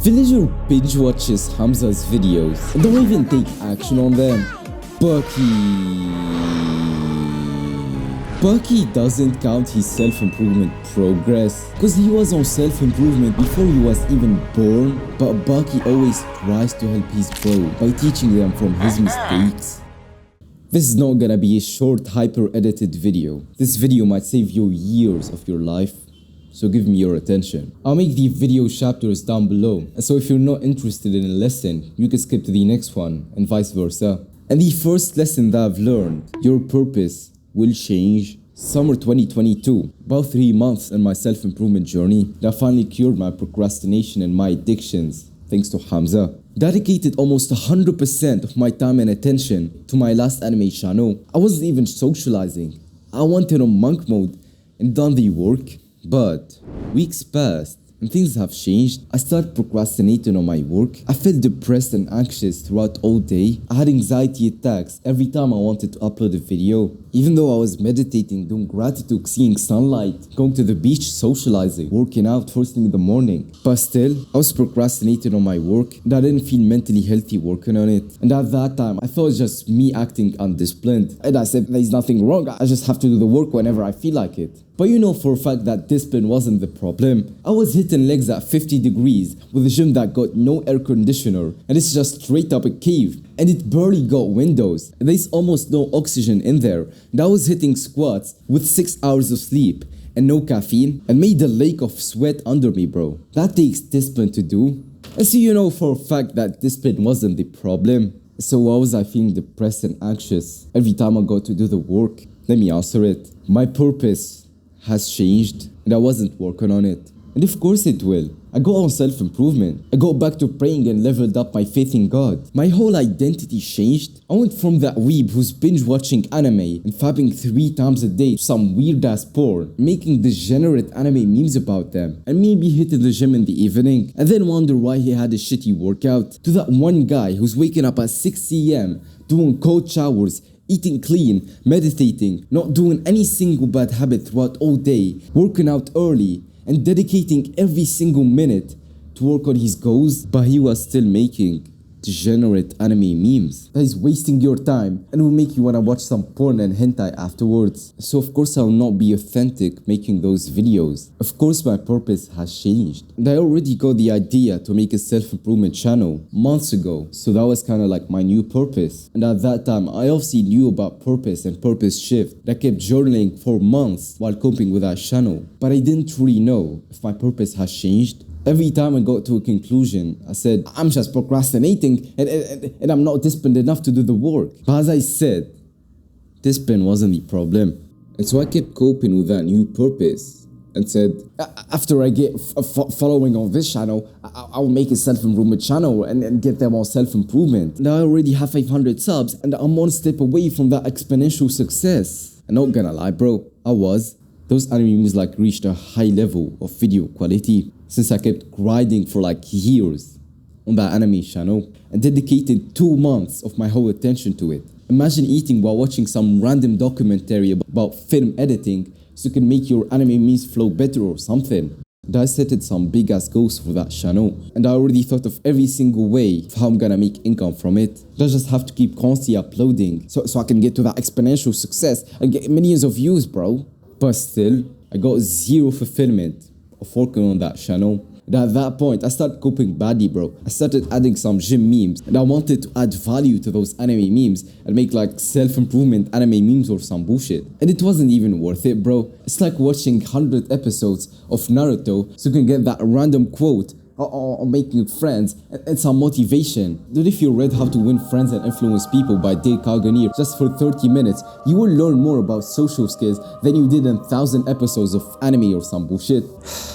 Villager binge watches Hamza's videos and don't even take action on them. Bucky doesn't count his self-improvement progress because he was on self-improvement before he was even born, but Bucky always tries to help his bro by teaching them from his mistakes. This is not gonna be a short hyper-edited video. This video might save you years of your life, so give me your attention. I'll make the video chapters down below, so if you're not interested in a lesson, you can skip to the next one and vice versa. And the first lesson that I've learned, your purpose will change. Summer 2022, about 3 months in my self-improvement journey, I finally cured my procrastination and my addictions, thanks to Hamza. Dedicated almost 100% of my time and attention to my last anime channel. I wasn't even socializing. I went on monk mode and done the work. But weeks passed and things have changed. I started procrastinating on my work. I felt depressed and anxious throughout all day. I had anxiety attacks every time I wanted to upload a video. Even though I was meditating, doing gratitude, seeing sunlight, going to the beach, socializing, working out first thing in the morning. But still, I was procrastinating on my work and I didn't feel mentally healthy working on it. And at that time, I thought it was just me acting undisciplined. And I said, there's nothing wrong, I just have to do the work whenever I feel like it. But you know for a fact that discipline wasn't the problem. I was hitting legs at 50 degrees with a gym that got no air conditioner and it's just straight up a cave and it barely got windows. There's almost no oxygen in there. And I was hitting squats with 6 hours of sleep and no caffeine and made a lake of sweat under me, bro. That takes discipline to do. And so you know for a fact that discipline wasn't the problem. So why was I feeling depressed and anxious every time I got to do the work? Let me answer it. My purpose has changed and I wasn't working on it. And of course it will. I got on self-improvement. I got back to praying and leveled up my faith in God. My whole identity changed. I went from that weeb who's binge watching anime and fapping 3 times a day to some weird ass porn, making degenerate anime memes about them, and maybe hitting the gym in the evening and then wonder why he had a shitty workout, to that one guy who's waking up at 6 AM, doing cold showers, eating clean, meditating, not doing any single bad habit throughout all day, working out early, and dedicating every single minute to work on his goals, but he was still making degenerate anime memes. That is wasting your time and will make you wanna watch some porn and hentai afterwards. So of course I will not be authentic making those videos. Of course my purpose has changed. And I already got the idea to make a self-improvement channel months ago. So that was kinda like my new purpose. And at that time I obviously knew about purpose and purpose shift. I kept journaling for months while coping with that channel. But I didn't truly know if my purpose has changed. Every time I got to a conclusion, I said, I'm just procrastinating and I'm not disciplined enough to do the work. But as I said, discipline wasn't the problem. And so I kept coping with that new purpose and said, after I get following on this channel, I'll make a self-improvement channel and get them on self-improvement. Now I already have 500 subs and I'm one step away from that exponential success. I'm not gonna lie, bro, I was. Those anime memes like reached a high level of video quality since I kept grinding for like years on that anime channel and dedicated 2 months of my whole attention to it. Imagine eating while watching some random documentary about film editing so you can make your anime memes flow better or something. And I set some big ass goals for that channel and I already thought of every single way of how I'm gonna make income from it. I just have to keep constantly uploading so I can get to that exponential success and get millions of views, bro. But still, I got zero fulfillment of working on that channel. And at that point, I started coping badly, bro. I started adding some gym memes and I wanted to add value to those anime memes and make like self-improvement anime memes or some bullshit. And it wasn't even worth it, bro. It's like watching 100 episodes of Naruto so you can get that random quote on making friends and some motivation. Dude, if you read How to Win Friends and Influence People by Dale Carnegie just for 30 minutes, you will learn more about social skills than you did in 1,000 episodes of anime or some bullshit.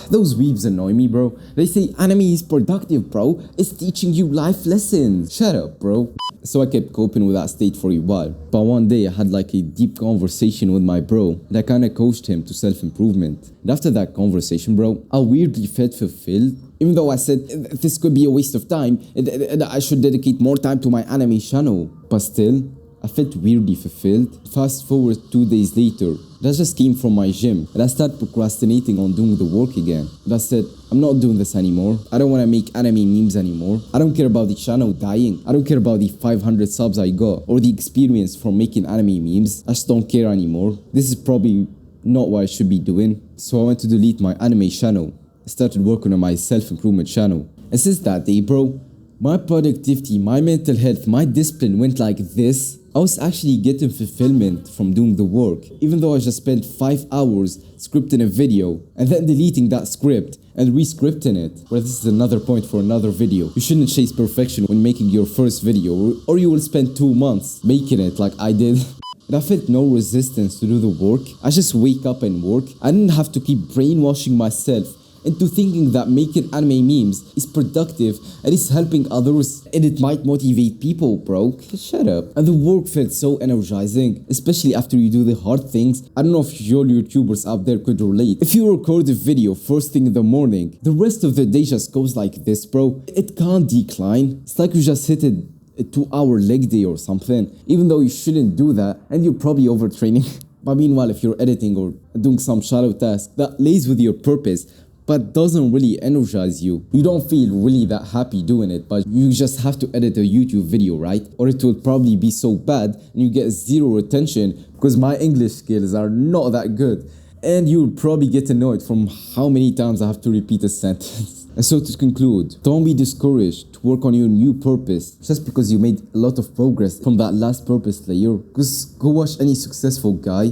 Those weebs annoy me, bro. They say anime is productive, bro. It's teaching you life lessons. Shut up, bro. So I kept coping with that state for a while. But one day I had like a deep conversation with my bro and I kinda coached him to self-improvement. And after that conversation, bro, I weirdly felt fulfilled. Even though I said this could be a waste of time and I should dedicate more time to my anime channel. But still, I I felt weirdly fulfilled. Fast forward 2 days later, that just came from my gym, and I started procrastinating on doing the work again. And I said, I'm not doing this anymore. I don't want to make anime memes anymore. I don't care about the channel dying. I don't care about the 500 subs I got or the experience from making anime memes. I just don't care anymore. This is probably not what I should be doing. So I went to delete my anime channel. I started working on my self-improvement channel. And since that day, bro, my productivity, my mental health, my discipline went like this. I was actually getting fulfillment from doing the work, even though I just spent 5 hours scripting a video and then deleting that script and re-scripting it. Well, this is another point for another video. You shouldn't chase perfection when making your first video, or you will spend 2 months making it like I did. And I felt no resistance to do the work. I just wake up and work. I didn't have to keep brainwashing myself into thinking that making anime memes is productive and is helping others and it might motivate people, bro. Shut up. And the work felt so energizing, especially after you do the hard things. I don't know if your YouTubers out there could relate. If you record a video first thing in the morning, the rest of the day just goes like this, bro. It can't decline. It's like you just hit a 2-hour leg day or something, even though you shouldn't do that and you're probably overtraining. But meanwhile, if you're editing or doing some shallow task that lays with your purpose but doesn't really energize you, you don't feel really that happy doing it, but you just have to edit a YouTube video, right? Or it will probably be so bad and you get zero retention because my English skills are not that good. And you'll probably get annoyed from how many times I have to repeat a sentence. And so to conclude, don't be discouraged to work on your new purpose just because you made a lot of progress from that last purpose layer. Because go watch any successful guy.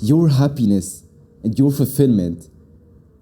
Your happiness and your fulfillment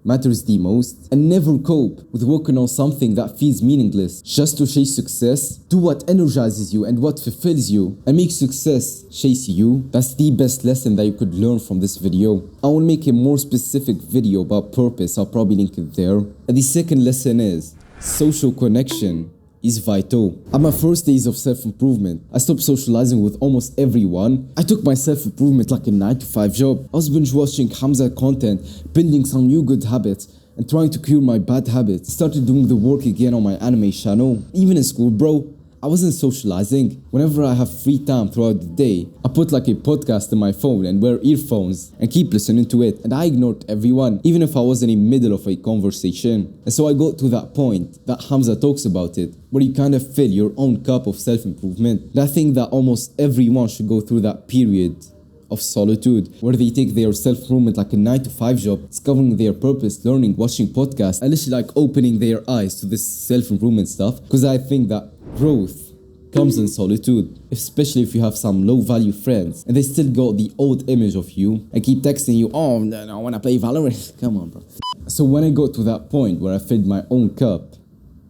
matters the most, and never cope with working on something that feels meaningless just to chase success. Do what energizes you and what fulfills you, and make success chase you. That's the best lesson that you could learn from this video. I will make a more specific video about purpose. I'll probably link it there. And the second lesson is social connection is vital. At my first days of self-improvement, I stopped socializing with almost everyone. I took my self-improvement like a 9-to-5 job. I was binge watching Hamza content, building some new good habits, and trying to cure my bad habits. Started doing the work again on my anime channel. Even in school, bro, I wasn't socializing. Whenever I have free time throughout the day, I put like a podcast in my phone and wear earphones and keep listening to it. And I ignored everyone, even if I was in the middle of a conversation. And so I got to that point that Hamza talks about it, where you kind of fill your own cup of self-improvement. And I think that almost everyone should go through that period of solitude, where they take their self-improvement like a 9-to-5 job, discovering their purpose, learning, watching podcasts, and literally like opening their eyes to this self-improvement stuff. Because I think that growth comes in solitude, especially if you have some low-value friends and they still got the old image of you and keep texting you, oh, no, I want to play Valorant. Come on, bro. So when I got to that point where I filled my own cup,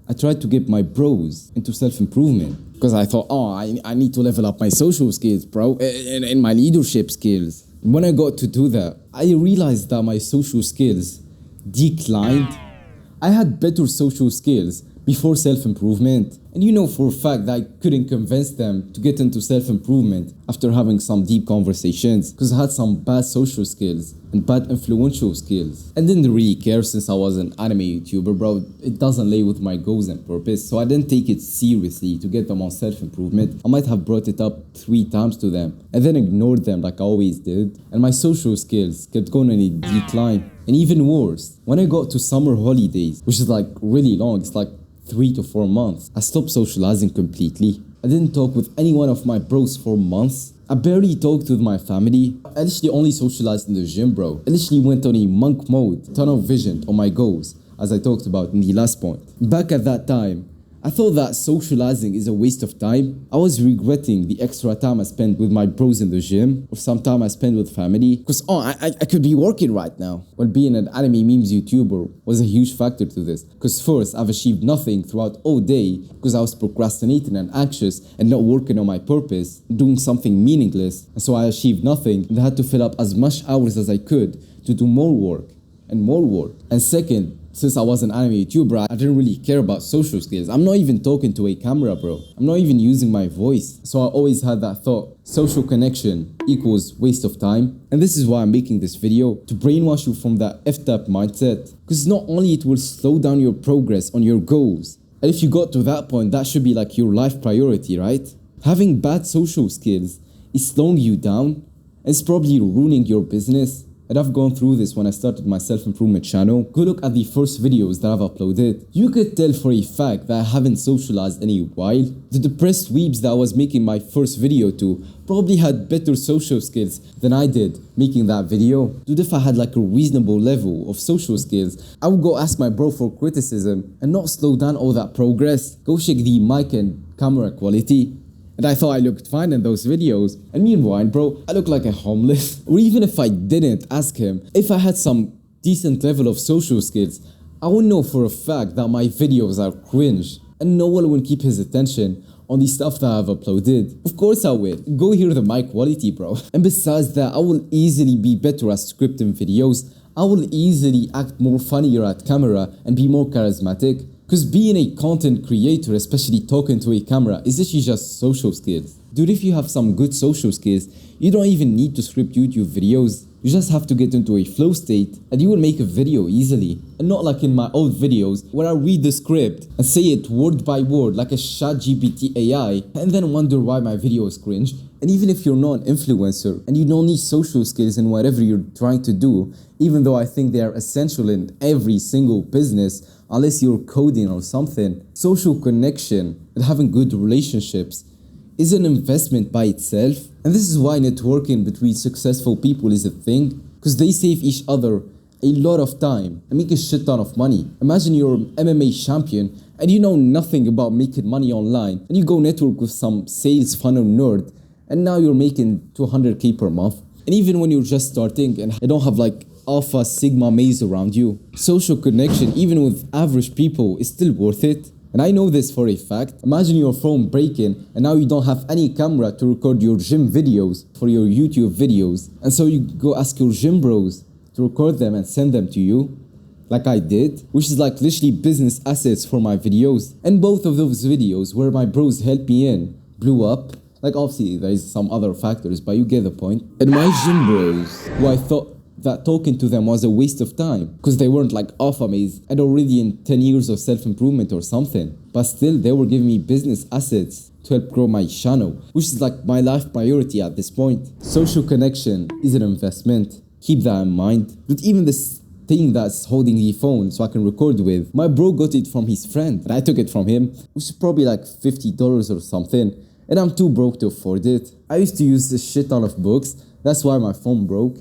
I tried to get my bros into self-improvement because I thought, oh, I need to level up my social skills, bro, and my leadership skills. When I got to do that, I realized that my social skills declined. I had better social skills before self-improvement. And you know for a fact that I couldn't convince them to get into self-improvement after having some deep conversations because I had some bad social skills and bad influential skills. And didn't really care since I was an anime YouTuber, bro. It doesn't lay with my goals and purpose, so I didn't take it seriously to get them on self-improvement. I might have brought it up 3 times to them and then ignored them like I always did. And my social skills kept going in a decline. And even worse, when I got to summer holidays, which is like really long, it's like 3 to 4 months, I stopped socializing completely. I didn't talk with any one of my bros for months. I barely talked with my family. I literally only socialized in the gym, bro. I literally went on a monk mode, tunnel vision on my goals, as I talked about in the last point. Back at that time, I thought that socializing is a waste of time. I was regretting the extra time I spent with my bros in the gym or some time I spent with family because, I could be working right now. Well, being an anime memes YouTuber was a huge factor to this because first, I've achieved nothing throughout all day because I was procrastinating and anxious and not working on my purpose, doing something meaningless. And so I achieved nothing and I had to fill up as much hours as I could to do more work and more work. And second, since I was an anime YouTuber, I didn't really care about social skills. I'm not even talking to a camera, bro. I'm not even using my voice. So I always had that thought, social connection equals waste of time. And this is why I'm making this video, to brainwash you from that effed up mindset. Because not only it will slow down your progress on your goals, and if you got to that point, that should be like your life priority, right? Having bad social skills is slowing you down and it's probably ruining your business. And I've gone through this when I started my self-improvement channel. Go look at the first videos that I've uploaded. You could tell for a fact that I haven't socialized in a while. The depressed weebs that I was making my first video to probably had better social skills than I did making that video. Dude, if I had like a reasonable level of social skills, I would go ask my bro for criticism and not slow down all that progress. Go check the mic and camera quality. And I thought I looked fine in those videos. And meanwhile, bro, I look like a homeless. Or even if I didn't ask him, if I had some decent level of social skills, I would know for a fact that my videos are cringe. And no one will keep his attention on the stuff that I've uploaded. Of course I will. Go hear the mic quality, bro. And besides that, I will easily be better at scripting videos. I will easily act more funnier at camera and be more charismatic. Because being a content creator, especially talking to a camera, is actually just social skills. Dude, if you have some good social skills, you don't even need to script YouTube videos. You just have to get into a flow state and you will make a video easily. And not like in my old videos where I read the script and say it word by word like a ChatGPT AI and then wonder why my video is cringe. And even if you're not an influencer and you don't need social skills in whatever you're trying to do, even though I think they are essential in every single business, unless you're coding or something, social connection and having good relationships is an investment by itself. And this is why networking between successful people is a thing, because they save each other a lot of time and make a shit ton of money. Imagine you're an MMA champion and you know nothing about making money online and you go network with some sales funnel nerd and now you're making 200k per month. And even when you're just starting and you don't have like alpha sigma maze around you, social connection even with average people is still worth it. And I know this for a fact. Imagine your phone breaking and now you don't have any camera to record your gym videos for your YouTube videos. And so you go ask your gym bros to record them and send them to you, like I did, which is like literally business assets for my videos. And both of those videos where my bros helped me in blew up. Like obviously there's some other factors, but you get the point. And my gym bros, who I thought that talking to them was a waste of time because they weren't like alpha maze and already in 10 years of self-improvement or something, but still they were giving me business assets to help grow my channel, which is like my life priority at this point. Social connection is an investment. Keep that in mind. But even this thing that's holding the phone so I can record with, my bro got it from his friend and I took it from him, which is probably like $50 or something, and I'm too broke to afford it. I used to use a shit ton of books, that's why my phone broke.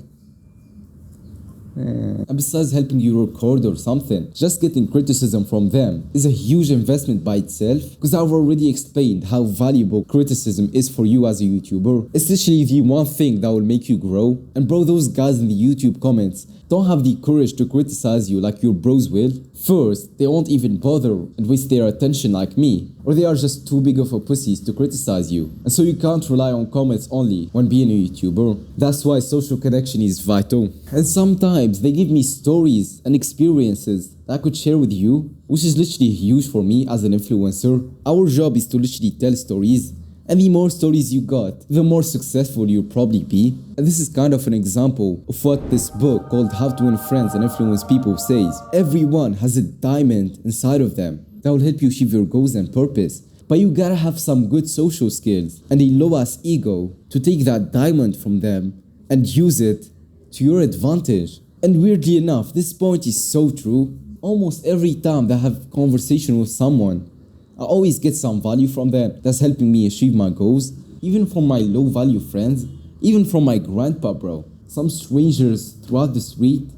And besides helping you record or something, just getting criticism from them is a huge investment by itself, because I've already explained how valuable criticism is for you as a YouTuber. It's literally the one thing that will make you grow. And bro, those guys in the YouTube comments don't have the courage to criticize you like your bros will. First, they won't even bother and waste their attention like me, or they are just too big of a pussies to criticize you. And so you can't rely on comments only when being a YouTuber. That's why social connection is vital. And sometimes they give me stories and experiences that I could share with you, which is literally huge for me as an influencer. Our job is to literally tell stories. And the more stories you got, the more successful you'll probably be. And this is kind of an example of what this book called How to Win Friends and Influence People says. Everyone has a diamond inside of them that will help you achieve your goals and purpose. But you gotta have some good social skills and a low-ass ego to take that diamond from them and use it to your advantage. And weirdly enough, this point is so true. Almost every time that I have a conversation with someone, I always get some value from them that's helping me achieve my goals, even from my low value friends, even from my grandpa, bro. Some strangers throughout the street,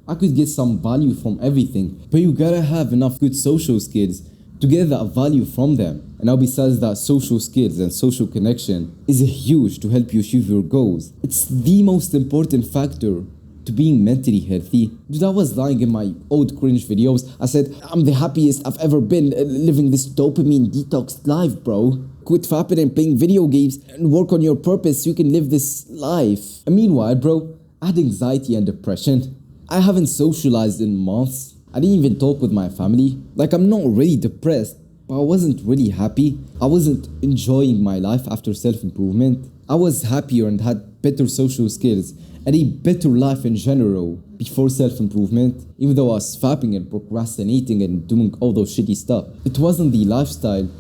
I could get some value from everything, but you gotta have enough good social skills to get that value from them. And now besides that, social skills and social connection is huge to help you achieve your goals. It's the most important factor to being mentally healthy. Dude, I was lying in my old cringe videos. I said, I'm the happiest I've ever been living this dopamine detox life, bro. Quit fapping and playing video games and work on your purpose so you can live this life. And meanwhile, bro, I had anxiety and depression. I haven't socialized in months. I didn't even talk with my family. Like, I'm not really depressed, but I wasn't really happy. I wasn't enjoying my life after self-improvement. I was happier and had better social skills and a better life in general before self-improvement, even though I was fapping and procrastinating and doing all those shitty stuff. It wasn't the lifestyle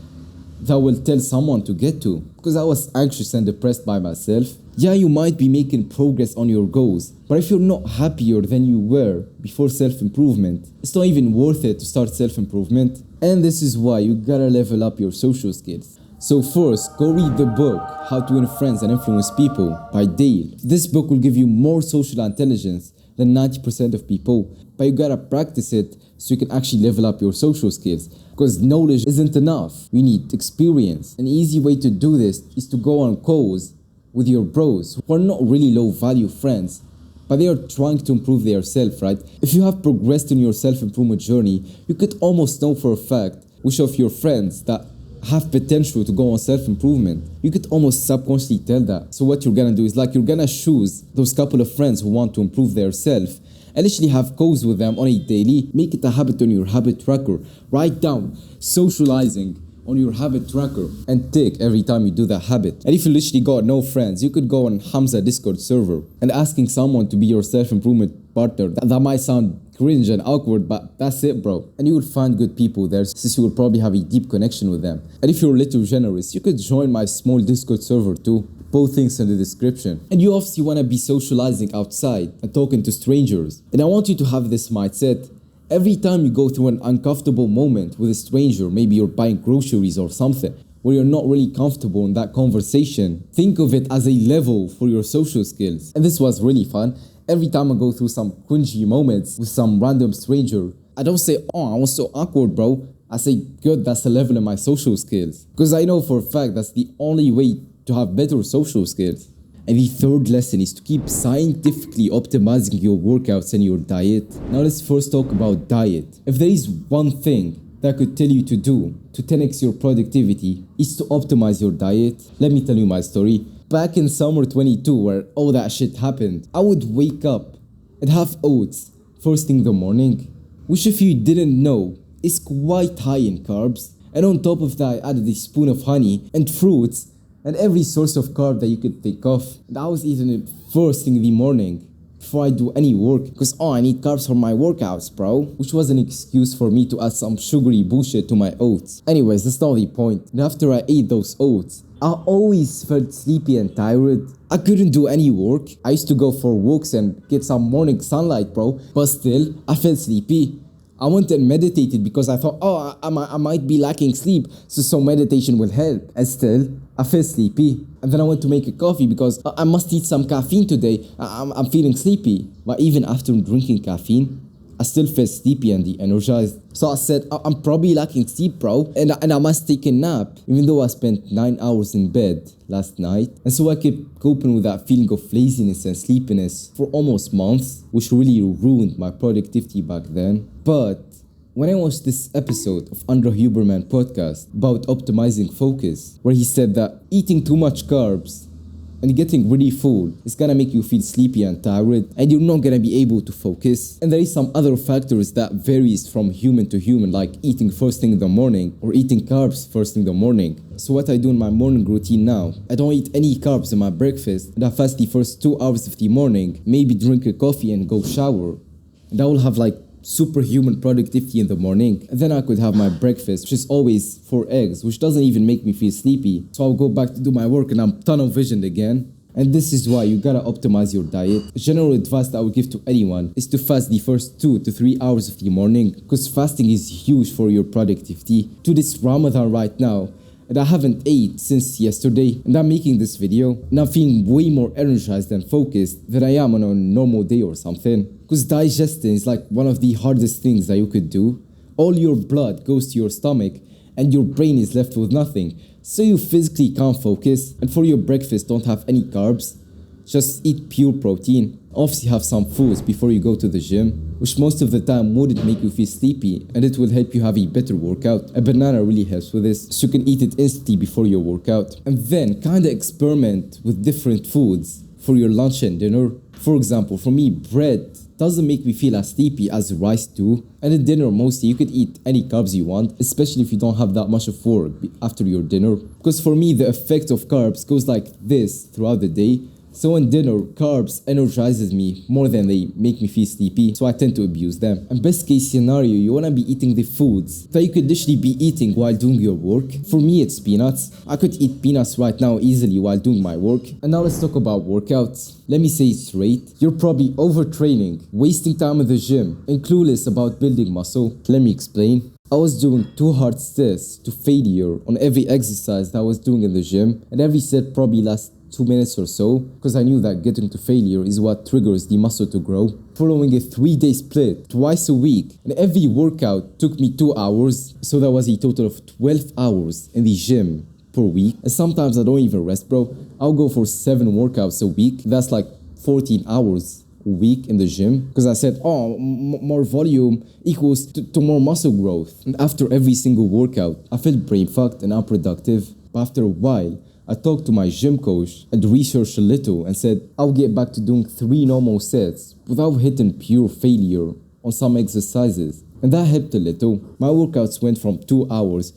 that will tell someone to get to, because I was anxious and depressed by myself. Yeah, you might be making progress on your goals, but if you're not happier than you were before self-improvement, it's not even worth it to start self-improvement. And this is why you gotta level up your social skills. So first, go read the book, How to Win Friends and Influence People by Dale. This book will give you more social intelligence than 90% of people, but you gotta practice it so you can actually level up your social skills, because knowledge isn't enough. We need experience. An easy way to do this is to go on calls with your bros who are not really low value friends, but they are trying to improve themselves, right? If you have progressed in your self-improvement journey, you could almost know for a fact which of your friends that have potential to go on self-improvement. You could almost subconsciously tell that. So what you're gonna do is like you're gonna choose those couple of friends who want to improve themselves and literally have calls with them on a daily. Make it a habit on your habit tracker. Write down socializing on your habit tracker and tick every time you do that habit. And if you literally got no friends, you could go on Hamza Discord server and asking someone to be your self-improvement partner. That might sound cringe and awkward, but that's it, bro. And you will find good people there, since you will probably have a deep connection with them. And if you're a little generous, you could join my small Discord server too. Both links in the description. And you obviously want to be socializing outside and talking to strangers. And I want you to have this mindset. Every time you go through an uncomfortable moment with a stranger, maybe you're buying groceries or something, where you're not really comfortable in that conversation, think of it as a level for your social skills. And this was really fun. Every time I go through some cringy moments with some random stranger, I don't say, oh, I was so awkward, bro. I say, good, that's a level in my social skills. Because I know for a fact that's the only way to have better social skills. And the third lesson is to keep scientifically optimizing your workouts and your diet. Now let's first talk about diet. If there is one thing that I could tell you to do to 10x your productivity, is to optimize your diet. Let me tell you my story. Back in summer 22, where all that shit happened, I would wake up and have oats first thing in the morning, which if you didn't know, is quite high in carbs. And on top of that, I added a spoon of honey and fruits and every source of carb that you could think of. And I was eating it first thing in the morning before I do any work, because I need carbs for my workouts, bro. Which was an excuse for me to add some sugary bullshit to my oats. Anyways, that's not the point. And after I ate those oats, I always felt sleepy and tired. I couldn't do any work. I used to go for walks and get some morning sunlight, bro. But still, I felt sleepy. I went and meditated because I thought, oh, I might be lacking sleep, so meditation will help. And still, I felt sleepy. And then I went to make a coffee because I must eat some caffeine today. I'm feeling sleepy. But even after drinking caffeine, I still felt sleepy and de-energized. So I said, I'm probably lacking sleep, bro, and I must take a nap, even though I spent 9 hours in bed last night. And so I kept coping with that feeling of laziness and sleepiness for almost months, which really ruined my productivity back then. But when I watched this episode of Andrew Huberman podcast about optimizing focus, where he said that eating too much carbs and getting really full is gonna make you feel sleepy and tired, and you're not gonna be able to focus. And there is some other factors that varies from human to human, like eating first thing in the morning or eating carbs first thing in the morning. So what I do in my morning routine now, I don't eat any carbs in my breakfast, and I fast the first 2 hours of the morning, maybe drink a coffee and go shower. And I will have like superhuman productivity in the morning. And then I could have my breakfast, which is always 4 eggs, which doesn't even make me feel sleepy. So I'll go back to do my work and I'm tunnel visioned again. And this is why you gotta optimize your diet. General advice that I would give to anyone is to fast the first 2 to 3 hours of the morning, because fasting is huge for your productivity. To this Ramadan right now, and I haven't ate since yesterday, and I'm making this video and I'm feeling way more energized and focused than I am on a normal day or something. Because digesting is like one of the hardest things that you could do. All your blood goes to your stomach and your brain is left with nothing, so you physically can't focus. And for your breakfast, don't have any carbs, just eat pure protein. Obviously have some foods before you go to the gym, which most of the time wouldn't make you feel sleepy, and it will help you have a better workout. A banana really helps with this, so you can eat it instantly before your workout. And then kinda experiment with different foods for your lunch and dinner. For example, for me, bread doesn't make me feel as sleepy as rice do. And at dinner, mostly you could eat any carbs you want, especially if you don't have that much of work after your dinner. Because for me, the effect of carbs goes like this throughout the day. So in dinner, carbs energizes me more than they make me feel sleepy, so I tend to abuse them. And best case scenario, you wanna be eating the foods that you could literally be eating while doing your work. For me, it's peanuts. I could eat peanuts right now easily while doing my work. And now let's talk about workouts. Let me say it straight. You're probably overtraining, wasting time in the gym, and clueless about building muscle. Let me explain. I was doing 2 hard sets to failure on every exercise that I was doing in the gym, and every set probably lasts 2 minutes or so, because I knew that getting to failure is what triggers the muscle to grow. Following a 3-day split, twice a week, and every workout took me 2 hours, so that was a total of 12 hours in the gym per week. And sometimes I don't even rest, bro. I'll go for 7 workouts a week. That's like 14 hours a week in the gym, because I said, oh, more volume equals to more muscle growth. And after every single workout, I felt brain fucked and unproductive. But after a while, I talked to my gym coach and researched a little and said I'll get back to doing 3 normal sets without hitting pure failure on some exercises. And that helped a little. My workouts went from 2 hours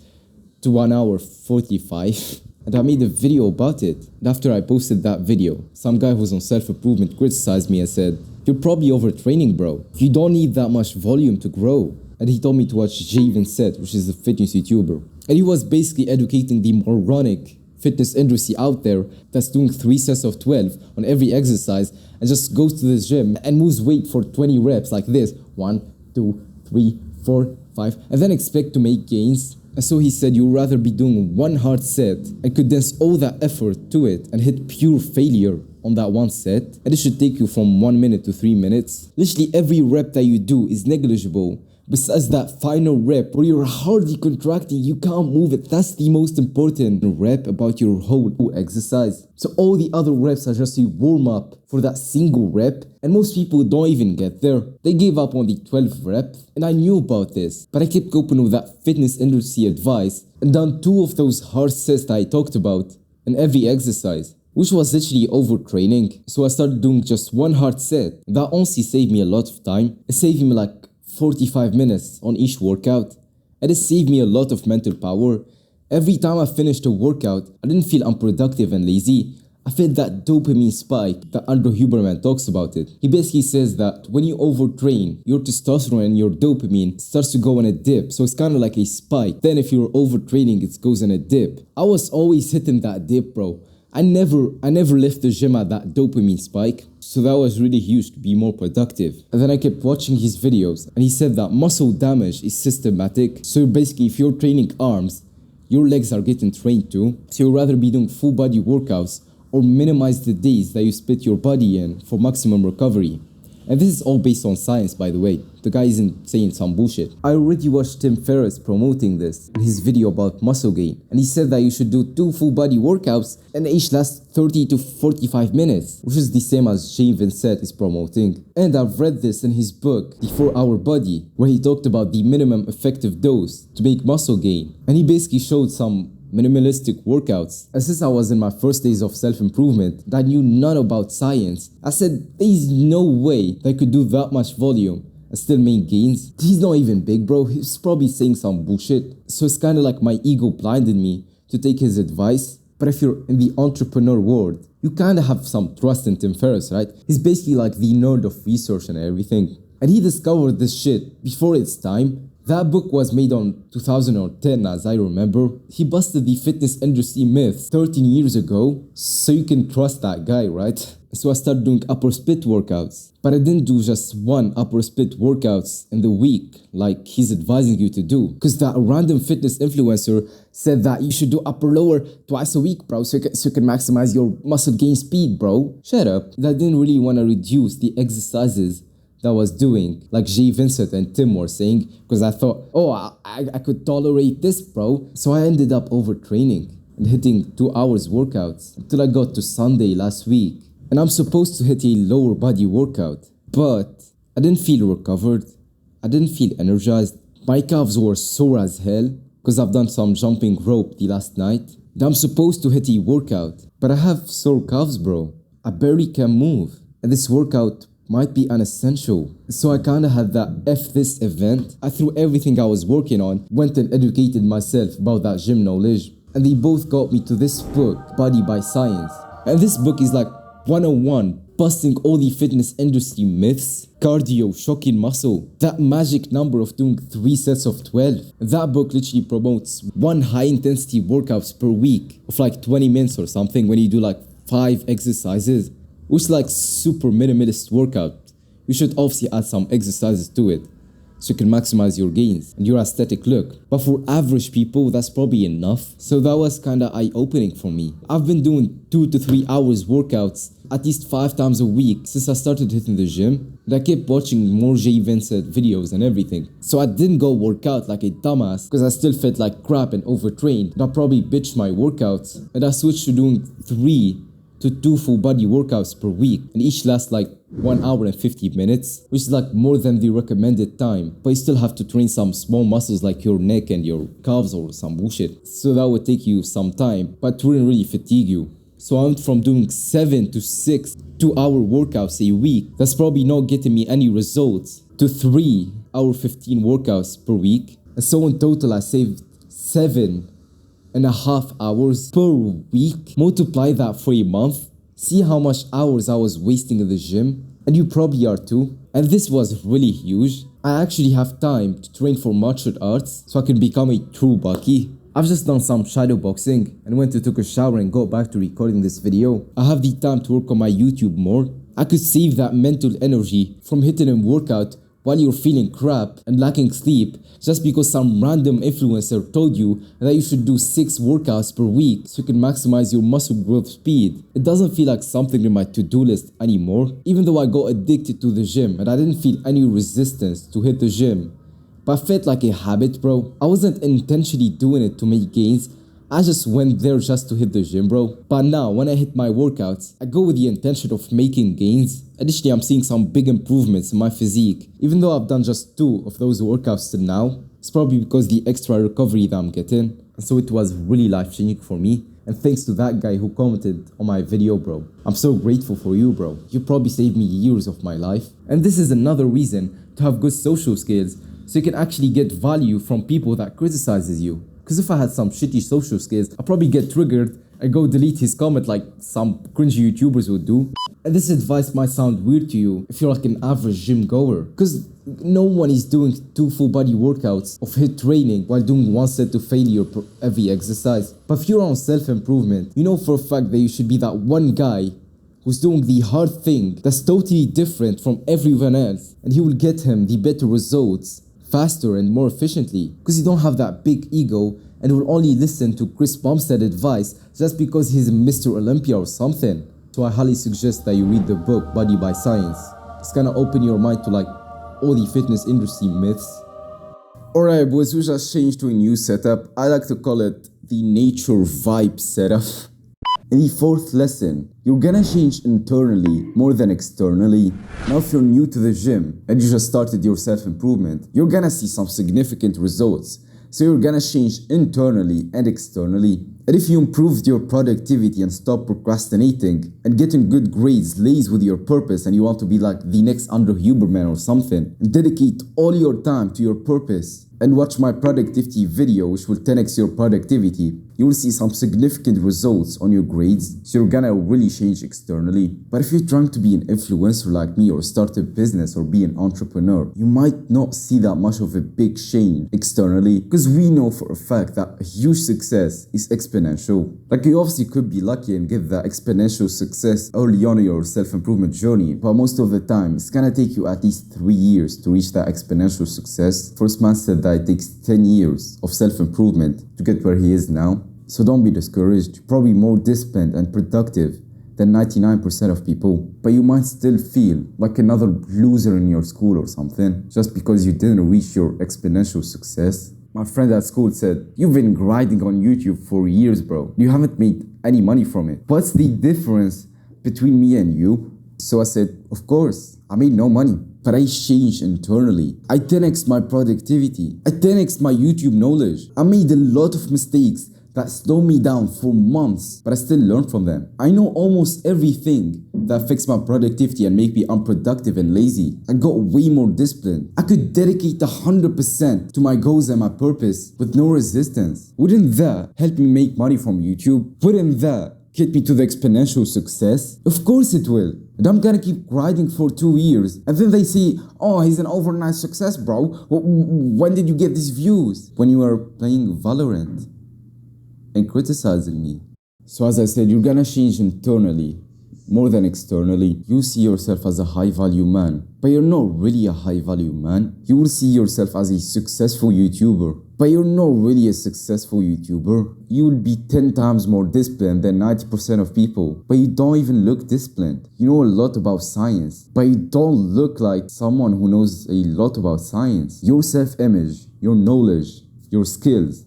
to 1 hour 45. And I made a video about it. And after I posted that video, some guy who's on self-improvement criticized me and said, you're probably overtraining, bro. You don't need that much volume to grow. And he told me to watch Jay Vincent, which is a fitness YouTuber. And he was basically educating the moronic fitness industry out there that's doing 3 sets of 12 on every exercise and just goes to the gym and moves weight for 20 reps like this. 1, 2, 3, 4, 5, and then expect to make gains. And so he said you'd rather be doing 1 hard set and condense all that effort to it and hit pure failure on that 1 set. And it should take you from 1 minute to 3 minutes. Literally every rep that you do is negligible. Besides that final rep where you're hardly contracting, you can't move it. That's the most important rep about your whole exercise. So all the other reps are just a warm up for that single rep. And most people don't even get there. They gave up on the 12th rep. And I knew about this, but I kept coping with that fitness industry advice and done 2 of those hard sets that I talked about in every exercise, which was literally overtraining. So I started doing just 1 hard set. That honestly saved me a lot of time. It saved me like 45 minutes on each workout, and it saved me a lot of mental power. Every time I finished a workout, I didn't feel unproductive and lazy. I felt that dopamine spike that Andrew Huberman talks about it. He basically says that when you overtrain, your testosterone and your dopamine starts to go on a dip, so it's kind of like a spike. Then if you're overtraining, it goes on a dip. I was always hitting that dip, bro. I never left the gym at that dopamine spike. So that was really huge to be more productive. And then I kept watching his videos, and he said that muscle damage is systematic. So basically, if you're training arms, your legs are getting trained too. So you'd rather be doing full body workouts or minimize the days that you split your body in for maximum recovery. And this is all based on science, by the way. The guy isn't saying some bullshit. I already watched Tim Ferriss promoting this in his video about muscle gain. And he said that you should do 2 full body workouts and each last 30 to 45 minutes, which is the same as Jay Vincent is promoting. And I've read this in his book, The 4-Hour Body, where he talked about the minimum effective dose to make muscle gain. And he basically showed some minimalistic workouts. And since I was in my first days of self-improvement, I knew none about science. I said, there's no way that I could do that much volume and still make gains. He's not even big, bro. He's probably saying some bullshit. So it's kind of like my ego blinded me to take his advice. But if you're in the entrepreneur world, you kind of have some trust in Tim Ferriss, right? He's basically like the nerd of research and everything. And he discovered this shit before its time. That book was made on 2010, as I remember. He busted the fitness industry myth 13 years ago, so you can trust that guy, right? So I started doing upper split workouts. But I didn't do just 1 upper split workouts in the week, like he's advising you to do. Because that random fitness influencer said that you should do upper lower twice a week, bro, so you can maximize your muscle gain speed, bro. Shut up. I didn't really want to reduce the exercises that I was doing, like Jay Vincent and Tim were saying, because I thought, oh, I could tolerate this, bro. So I ended up overtraining and hitting 2 hours workouts until I got to Sunday last week. And I'm supposed to hit a lower body workout, but I didn't feel recovered. I didn't feel energized. My calves were sore as hell because I've done some jumping rope the last night. And I'm supposed to hit a workout, but I have sore calves, bro. I barely can move. And this workout might be unessential. So I kinda had that F this event. I threw everything I was working on, went and educated myself about that gym knowledge. And they both got me to this book, Body by Science. And this book is like 101, busting all the fitness industry myths. Cardio, shocking muscle, that magic number of doing 3 sets of 12. That book literally promotes 1 high intensity workouts per week of like 20 minutes or something when you do like 5 exercises, which is like super minimalist workout. You should obviously add some exercises to it so you can maximize your gains and your aesthetic look. But for average people, that's probably enough. So that was kinda eye-opening for me. I've been doing 2 to 3 hours workouts at least 5 times a week since I started hitting the gym. And I kept watching more Jay Vincent videos and everything. So I didn't go work out like a dumbass because I still felt like crap and overtrained. And I probably bitched my workouts. And I switched to doing 3 to 2 full body workouts per week. And each lasts like 1 hour and 50 minutes, which is like more than the recommended time. But you still have to train some small muscles like your neck and your calves or some bullshit. So that would take you some time, but it wouldn't really fatigue you. So I went from doing 7 to 6 2-hour workouts a week, that's probably not getting me any results, to 3 hour 15 workouts per week. And so in total I saved 7.5 hours per week. Multiply that for a month. See how much hours I was wasting in the gym. And you probably are too. And this was really huge. I actually have time to train for martial arts so I can become a true Bucky. I've just done some shadow boxing and went to take a shower and got back to recording this video. I have the time to work on my YouTube more. I could save that mental energy from hitting a workout while you're feeling crap and lacking sleep just because some random influencer told you that you should do 6 workouts per week so you can maximize your muscle growth speed. It doesn't feel like something in my to-do list anymore, even though I got addicted to the gym and I didn't feel any resistance to hit the gym. But I felt like a habit, bro. I wasn't intentionally doing it to make gains. I just went there just to hit the gym, bro. But now, when I hit my workouts, I go with the intention of making gains. Additionally, I'm seeing some big improvements in my physique. Even though I've done just 2 of those workouts till now, it's probably because the extra recovery that I'm getting. And so it was really life-changing for me. And thanks to that guy who commented on my video, bro. I'm so grateful for you, bro. You probably saved me years of my life. And this is another reason to have good social skills, so you can actually get value from people that criticizes you. Because if I had some shitty social skills, I'd probably get triggered and go delete his comment like some cringy YouTubers would do. And this advice might sound weird to you if you're like an average gym goer, because no one is doing 2 full body workouts of HIIT training while doing 1 set to failure per every exercise. But if you're on self-improvement, you know for a fact that you should be that one guy who's doing the hard thing that's totally different from everyone else, and he will get him the better results faster and more efficiently, because you don't have that big ego and will only listen to Chris Bumstead advice just because he's Mr. Olympia or something. So I highly suggest that you read the book Body by Science. It's gonna open your mind to like all the fitness industry myths. Alright boys, we just changed to a new setup. I like to call it the nature vibe setup. In the 4th lesson, you're gonna change internally more than externally. Now if you're new to the gym and you just started your self-improvement, you're gonna see some significant results. So you're gonna change internally and externally. And if you improved your productivity and stop procrastinating and getting good grades lays with your purpose and you want to be like the next Andrew Huberman or something, and dedicate all your time to your purpose and watch my productivity video which will 10x your productivity, you will see some significant results on your grades, so you're gonna really change externally. But if you're trying to be an influencer like me or start a business or be an entrepreneur, you might not see that much of a big change externally, because we know for a fact that a huge success is exponential. Like you obviously could be lucky and get that exponential success early on in your self-improvement journey, but most of the time it's gonna take you at least 3 years to reach that exponential success. First man said that it takes 10 years of self-improvement to get where he is now. So don't be discouraged. You're probably more disciplined and productive than 99% of people, but you might still feel like another loser in your school or something just because you didn't reach your exponential success. My friend at school said, "You've been grinding on YouTube for years, bro. You haven't made any money from it. What's the difference between me and you?" So I said, "Of course, I made no money, but I changed internally. I 10x my productivity. I 10x my YouTube knowledge. I made a lot of mistakes that slowed me down for months, but I still learned from them. I know almost everything that affects my productivity and make me unproductive and lazy. I got way more disciplined. I could dedicate 100% to my goals and my purpose with no resistance. Wouldn't that help me make money from YouTube? Wouldn't that get me to the exponential success? Of course it will. And I'm gonna keep grinding for 2 years. And then they say, oh, he's an overnight success, bro. When did you get these views? When you were playing Valorant and criticizing me. So as I said, you're gonna change internally more than externally. You see yourself as a high value man, but you're not really a high value man. You will see yourself as a successful YouTuber, but you're not really a successful YouTuber. You will be 10 times more disciplined than 90% of people, but you don't even look disciplined. You know a lot about science, but you don't look like someone who knows a lot about science. Your self-image, your knowledge, your skills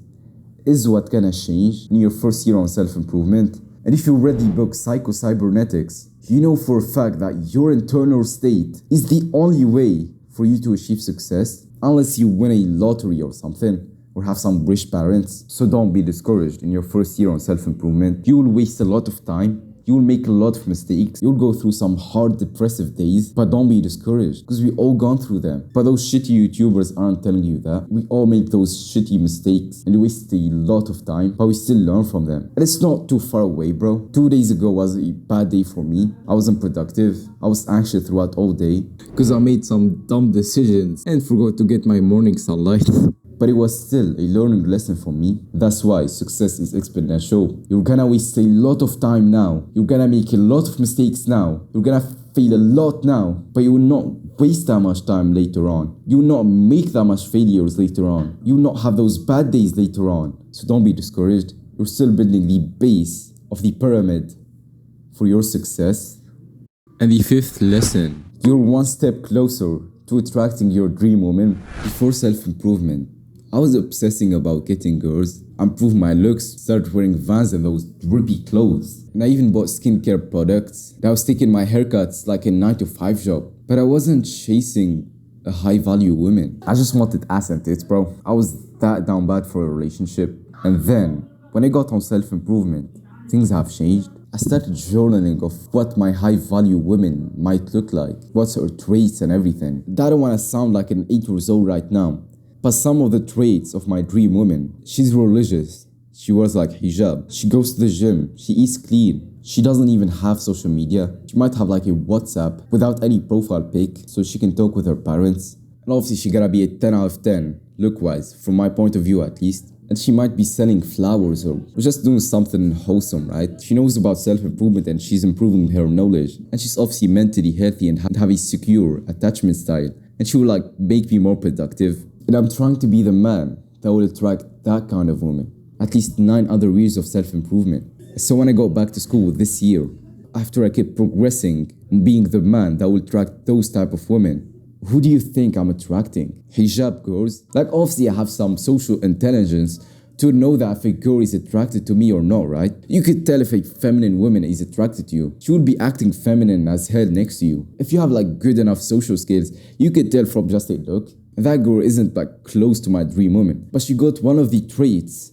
is what gonna change in your first year on self-improvement. And if you read the book Psycho-Cybernetics, you know for a fact that your internal state is the only way for you to achieve success, unless you win a lottery or something, or have some rich parents. So don't be discouraged in your first year on self-improvement. You will waste a lot of time. You will make a lot of mistakes. You'll go through some hard, depressive days, but don't be discouraged, because we all gone through them. But those shitty YouTubers aren't telling you that. We all make those shitty mistakes and waste a lot of time, but we still learn from them. And it's not too far away, bro. 2 days ago was a bad day for me. I wasn't productive. I was anxious throughout all day, because I made some dumb decisions and forgot to get my morning sunlight. But it was still a learning lesson for me. That's why success is exponential. You're gonna waste a lot of time now. You're gonna make a lot of mistakes now. You're gonna fail a lot now. But you will not waste that much time later on. You will not make that much failures later on. You will not have those bad days later on. So don't be discouraged. You're still building the base of the pyramid for your success. And the fifth lesson, you're one step closer to attracting your dream woman. Before self-improvement, I was obsessing about getting girls, improve my looks, started wearing Vans and those drippy clothes. And I even bought skincare products. I was taking my haircuts like a 9-to-5 job. But I wasn't chasing a high value woman. I just wanted ass and tits, bro. I was that down bad for a relationship. And then, when I got on self-improvement, things have changed. I started journaling of what my high value woman might look like. What's her traits and everything. I don't want to sound like an 8 years old right now. But some of the traits of my dream woman: she's religious, she wears like hijab, she goes to the gym, she eats clean, she doesn't even have social media, she might have like a WhatsApp without any profile pic so she can talk with her parents. And obviously she gotta be a 10 out of 10, look-wise, from my point of view at least. And she might be selling flowers or just doing something wholesome, right? She knows about self-improvement and she's improving her knowledge. And she's obviously mentally healthy and have a secure attachment style. And she will like make me more productive. And I'm trying to be the man that will attract that kind of woman. At least 9 other years of self-improvement. So when I go back to school this year, after I keep progressing and being the man that will attract those type of women, who do you think I'm attracting? Hijab girls? Like obviously I have some social intelligence to know that if a girl is attracted to me or not, right? You could tell if a feminine woman is attracted to you. She would be acting feminine as hell next to you. If you have like good enough social skills, you could tell from just a look. That girl isn't like close to my dream woman, but she got one of the traits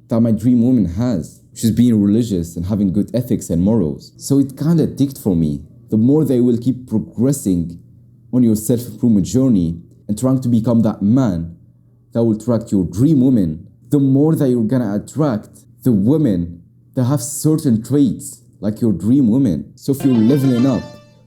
that my dream woman has. She's being religious and having good ethics and morals. So it kinda ticked for me. The more they will keep progressing on your self-improvement journey and trying to become that man that will attract your dream woman, the more that you're gonna attract the women that have certain traits like your dream woman. So if you're leveling up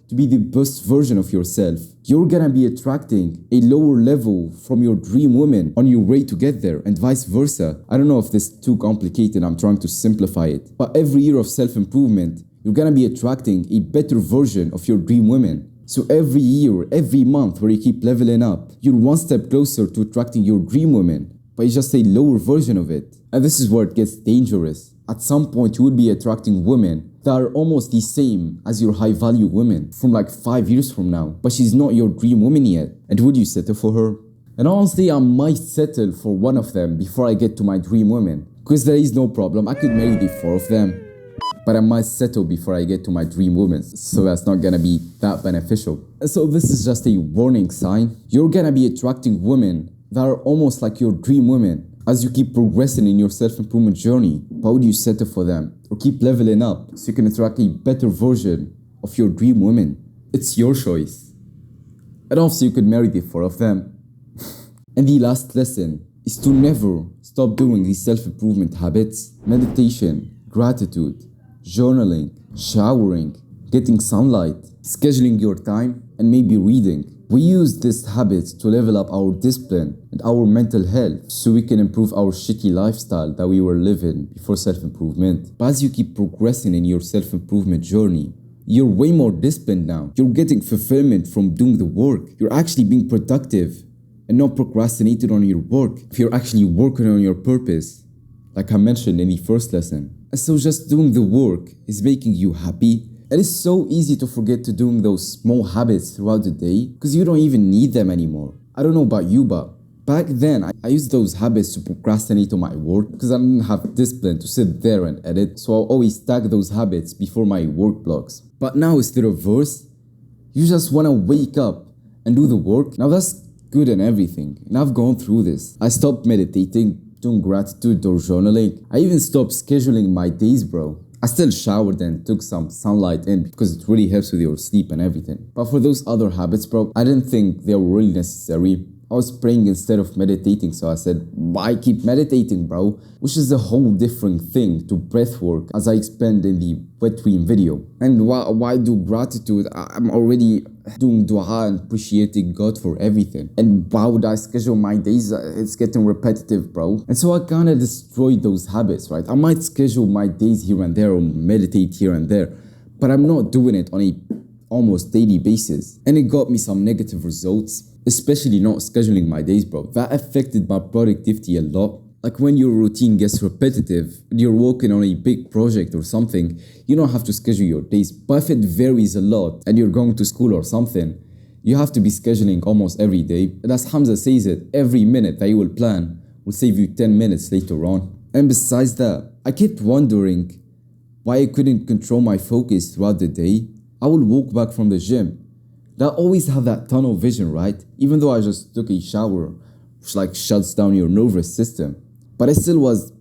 to be the best version of yourself, you're gonna be attracting a lower level from your dream woman on your way to get there, and vice versa. I don't know if this is too complicated, I'm trying to simplify it. But every year of self-improvement, you're gonna be attracting a better version of your dream woman. So every year, every month where you keep leveling up, you're one step closer to attracting your dream woman, but it's just a lower version of it. And this is where it gets dangerous. At some point, you will be attracting women that are almost the same as your high value woman from like 5 years from now, but she's not your dream woman yet. And would you settle for her? And honestly, I might settle for one of them before I get to my dream woman, because there is no problem, I could marry the 4 of them. But I might settle before I get to my dream woman, so that's not gonna be that beneficial. So this is just a warning sign. You're gonna be attracting women that are almost like your dream women as you keep progressing in your self-improvement journey. Why would you settle for them or keep leveling up so you can attract a better version of your dream woman? It's your choice. And also you could marry the 4 of them. And the last lesson is to never stop doing these self-improvement habits: meditation, gratitude, journaling, showering, getting sunlight, scheduling your time, and maybe reading. We use these habits to level up our discipline and our mental health so we can improve our shitty lifestyle that we were living before self-improvement. But as you keep progressing in your self-improvement journey, you're way more disciplined now. You're getting fulfillment from doing the work. You're actually being productive and not procrastinating on your work. If you're actually working on your purpose, like I mentioned in the first lesson. And so just doing the work is making you happy. And it's so easy to forget to doing those small habits throughout the day because you don't even need them anymore. I don't know about you, but back then I used those habits to procrastinate on my work because I didn't have discipline to sit there and edit. So I always stack those habits before my work blocks. But now it's the reverse. You just want to wake up and do the work. Now that's good and everything. And I've gone through this. I stopped meditating, doing gratitude or journaling. I even stopped scheduling my days, bro. I still showered and took some sunlight in because it really helps with your sleep and everything. But for those other habits, bro, I didn't think they were really necessary. I was praying instead of meditating, so I said, why keep meditating, bro? Which is a whole different thing to breath work, as I explained in the wet dream video. And why do gratitude? I'm already doing dua and appreciating God for everything. And why would I schedule my days? It's getting repetitive, bro. And so I kind of destroyed those habits, right? I might schedule my days here and there or meditate here and there, but I'm not doing it on a almost daily basis. And it got me some negative results, especially not scheduling my days, bro. That affected my productivity a lot. Like when your routine gets repetitive and you're working on a big project or something, you don't have to schedule your days. But if it varies a lot and you're going to school or something, you have to be scheduling almost every day. And as Hamza says it, every minute that you will plan will save you 10 minutes later on. And besides that, I kept wondering why I couldn't control my focus throughout the day. I would walk back from the gym. I always have that tunnel vision, right? Even though I just took a shower, which like shuts down your nervous system. But I still was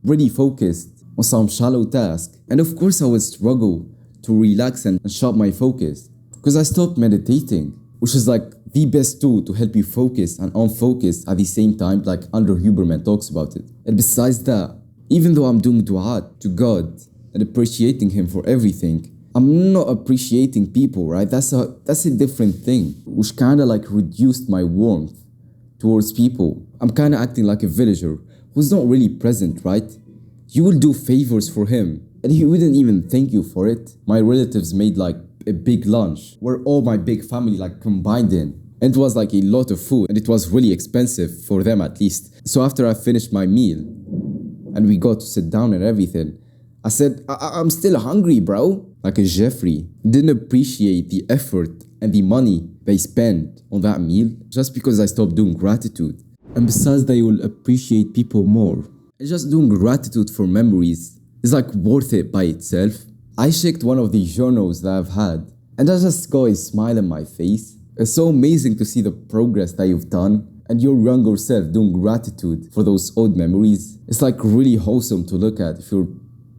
really focused on some shallow task. And of course I would struggle to relax and shut my focus because I stopped meditating, which is like the best tool to help you focus and unfocus at the same time, like Andrew Huberman talks about it. And besides that, even though I'm doing dua to God and appreciating Him for everything, I'm not appreciating people, right? That's a different thing, which kind of like reduced my warmth towards people. I'm kind of acting like a villager who's not really present, right? You will do favors for him and he wouldn't even thank you for it. My relatives made like a big lunch where all my big family like combined in. And it was like a lot of food and it was really expensive for them at least. So after I finished my meal and we got to sit down and everything, I said, I'm still hungry, bro. Like a Jeffrey didn't appreciate the effort and the money they spent on that meal just because I stopped doing gratitude. And besides that, you will appreciate people more. And just doing gratitude for memories is like worth it by itself. I checked one of the journals that I've had and I just got a smile on my face. It's so amazing to see the progress that you've done and your younger self doing gratitude for those old memories. It's like really wholesome to look at if you're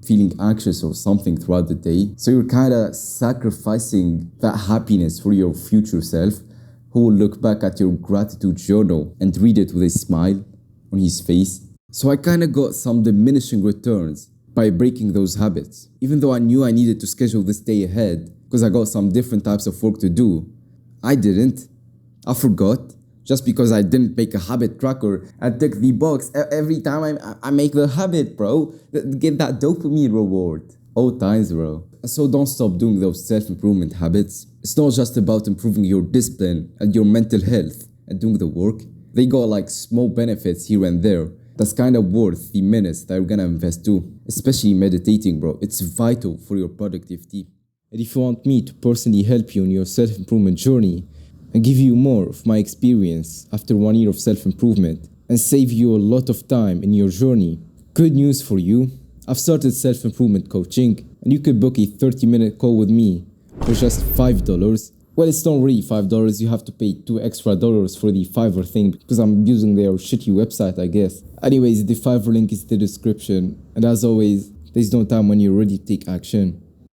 feeling anxious or something throughout the day. So you're kind of sacrificing that happiness for your future self who will look back at your gratitude journal and read it with a smile on his face. So I kind of got some diminishing returns by breaking those habits. Even though I knew I needed to schedule this day ahead because I got some different types of work to do, I didn't. I forgot. Just because I didn't make a habit tracker and tick the box every time I make the habit, bro. Get that dopamine reward. All times, bro. So don't stop doing those self-improvement habits. It's not just about improving your discipline and your mental health and doing the work. They got like small benefits here and there. That's kind of worth the minutes that you're gonna invest too. Especially meditating, bro. It's vital for your productivity. And if you want me to personally help you in your self-improvement journey, and give you more of my experience after 1 year of self-improvement and save you a lot of time in your journey. Good news for you, I've started self-improvement coaching and you could book a 30-minute call with me for just $5. Well, it's not really $5, you have to pay $2 extra for the Fiverr thing because I'm using their shitty website, I guess. Anyways, the Fiverr link is in the description and as always, there's no time when you're ready to take action.